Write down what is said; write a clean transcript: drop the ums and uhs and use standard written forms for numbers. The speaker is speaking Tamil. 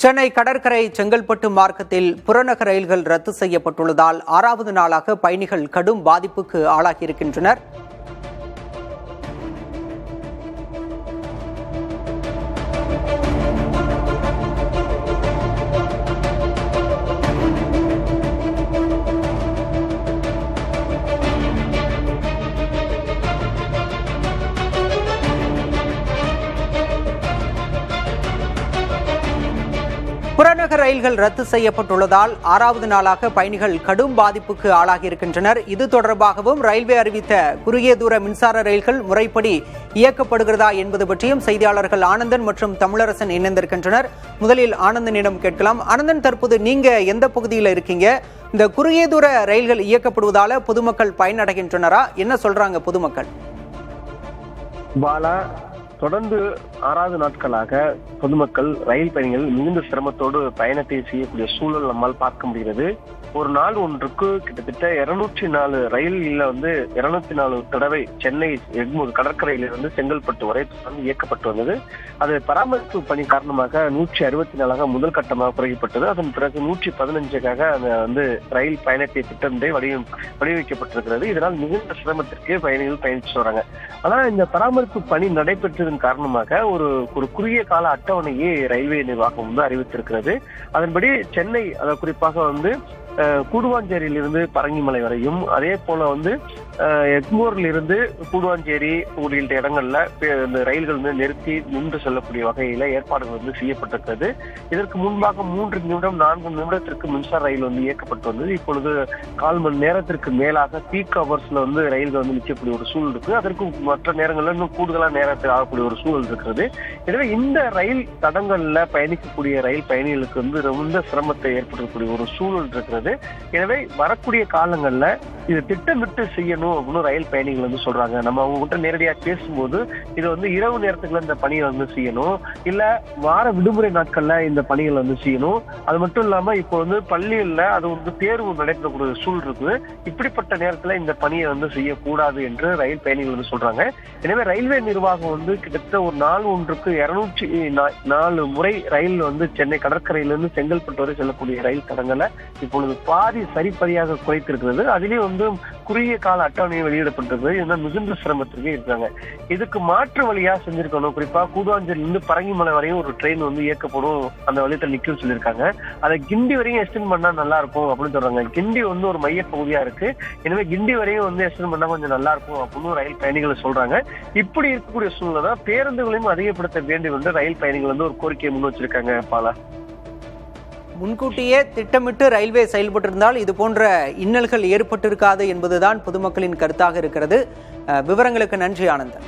சென்னை கடற்கரை செங்கல்பட்டு மார்க்கத்தில் புறநகர் ரயில்கள் ரத்து செய்யப்பட்டுள்ளதால் 6வது நாளாக பயணிகள் கடும் பாதிப்புக்கு ஆளாகியிருக்கின்றனர். புறநகர் ரயில்கள் ரத்து செய்யப்பட்டுள்ளதால் 6வது நாளாக பயணிகள் கடும் பாதிப்புக்கு ஆளாகியிருக்கின்றனர். இது தொடர்பாகவும் ரயில்வே அறிவித்த குறுகிய தூர மின்சார ரயில்கள் முறைப்படி இயக்கப்படுகிறதா என்பது பற்றியும் செய்தியாளர்கள் ஆனந்தன் மற்றும் தமிழரசன் இணைந்திருக்கின்றனர். முதலில் ஆனந்தனிடம் கேட்கலாம். ஆனந்தன், தற்போது நீங்க எந்த பகுதியில் இருக்கீங்க? இந்த குறுகிய தூர ரயில்கள் இயக்கப்படுவதால பொதுமக்கள் பயனடைகின்றனரா? என்ன சொல்றாங்க பொதுமக்கள்? பாலா, தொடர்ந்து 6வது நாட்களாக பொதுமக்கள் ரயில் பயணிகள் மிகுந்த சிரமத்தோடு பயணத்தை செய்யக்கூடிய சூழல் நம்மால் பார்க்க முடிகிறது. ஒரு நாள் ஒன்றுக்கு கிட்டத்தட்ட 204 ரயில்ல 204 தடவை சென்னை எக்மோர் கடற்கரையிலிருந்து செங்கல்பட்டு வரை இயக்கப்பட்டு வந்தது. அது பராமரிப்பு பணி காரணமாக 164 முதல் கட்டமாக குறைக்கப்பட்டது. அதன் பிறகு 115 அந்த ரயில் பயணத்தை திட்டமிட்டே வடிவமைக்கப்பட்டிருக்கிறது. இதனால் மிகுந்த சிரமத்திற்கு பயணிகள் பயணிச்சு வராங்க. ஆனால் இந்த பராமரிப்பு பணி நடைபெற்றதன் காரணமாக ஒரு குறுகிய கால அட்டவணையை ரயில்வே நிர்வாகம் அறிவித்திருக்கிறது. அதன்படி சென்னை குறிப்பாக கூடுவாஞ்சேரியிலிருந்து பரங்கிமலை வரையும், அதே போல எக்மோரில் இருந்து கூடுவாஞ்சேரி உள்ளிட்ட இடங்கள்ல இந்த ரயில்கள் நிறுத்தி நின்று செல்லக்கூடிய வகையில ஏற்பாடுகள் செய்யப்பட்டிருக்கிறது. இதற்கு முன்பாக 3 நிமிடம் 4 நிமிடத்திற்கு மின்சார ரயில் இயக்கப்பட்டு வந்தது. இப்பொழுது 1/4 மணி நேரத்திற்கு மேலாக பீக் அவர்ஸ்ல ரயில்கள் நிற்கக்கூடிய ஒரு சூழல் இருக்கு. அதற்கு மற்ற நேரங்கள்ல இன்னும் கூடுதலா நேரத்தில் ஆகக்கூடிய ஒரு சூழல் இருக்கிறது. எனவே இந்த ரயில் தடங்கள்ல பயணிக்கக்கூடிய ரயில் பயணிகளுக்கு ரொம்ப சிரமத்தை ஏற்படுத்தக்கூடிய ஒரு சூழல் இருக்கிறது. எனவே வரக்கூடிய காலங்கள்ல இது திட்டமிட்டு செய்யணும் அப்படின்னு ரயில் பயணிகள் சொல்றாங்க. நம்ம அவங்க கிட்ட நேரடியாக பேசும்போது இது இரவு நேரத்துக்குள்ள இந்த பணியை செய்யணும், இல்ல வார விடுமுறை நாட்கள்ல இந்த பணிகள் செய்யணும். அது மட்டும் இல்லாம இப்போ பள்ளிகள்ல அது தேர்வு நடைபெறக்கூடிய சூழல் இருக்குது. இப்படிப்பட்ட நேரத்துல இந்த பணியை செய்யக்கூடாது என்று ரயில் பயணிகள் சொல்றாங்க. எனவே ரயில்வே நிர்வாகம் கிட்டத்தட்ட ஒரு நாள் ஒன்றுக்கு 204 முறை ரயில் சென்னை கடற்கரையிலிருந்து செங்கல்பட்டு வரை செல்லக்கூடிய ரயில் தடங்களை இப்பொழுது பாதி சரிப்பதியாக குறைத்திருக்கிறது. அதிலேயே குறுகிய கால அட்டவணையை வெளியிடப்பட்டது. இதனால் மிகுந்த சிரமத்திற்கு இருக்காங்க. இதுக்கு மாற்று வழியா செஞ்சிருக்கணும். குறிப்பா கூடுவாஞ்சேரியிலிருந்து பரங்கிமலை வரையும் ஒரு ட்ரெயின் இயக்கப்படும், அந்த வழியத்தில் நிற்கும் சொல்லியிருக்காங்க. அதை கிண்டி வரையும் எக்ஸ்டெண்ட் பண்ணா நல்லா இருக்கும் அப்படின்னு சொல்றாங்க. கிண்டி ஒரு மைய பகுதியா இருக்கு. எனவே கிண்டி வரையும் எக்ஸ்டெண்ட் பண்ணா கொஞ்சம் நல்லா இருக்கும் அப்படின்னு ரயில் பயணிகள் சொல்றாங்க. இப்படி இருக்கக்கூடிய சூழ்நிலை பேருந்துகளையும் அதிகப்படுத்த வேண்டும் என்று ரயில் பயணிகள் ஒரு கோரிக்கையை முன் வச்சிருக்காங்க. பாலா, முன்கூட்டியே திட்டமிட்டு ரயில்வே செயல்பட்டிருந்தால் இது போன்ற இன்னல்கள் ஏற்பட்டிருக்காது என்பதுதான் பொதுமக்களின் கருத்தாக இருக்கிறது. விவரங்களுக்கு நன்றி ஆனந்தன்.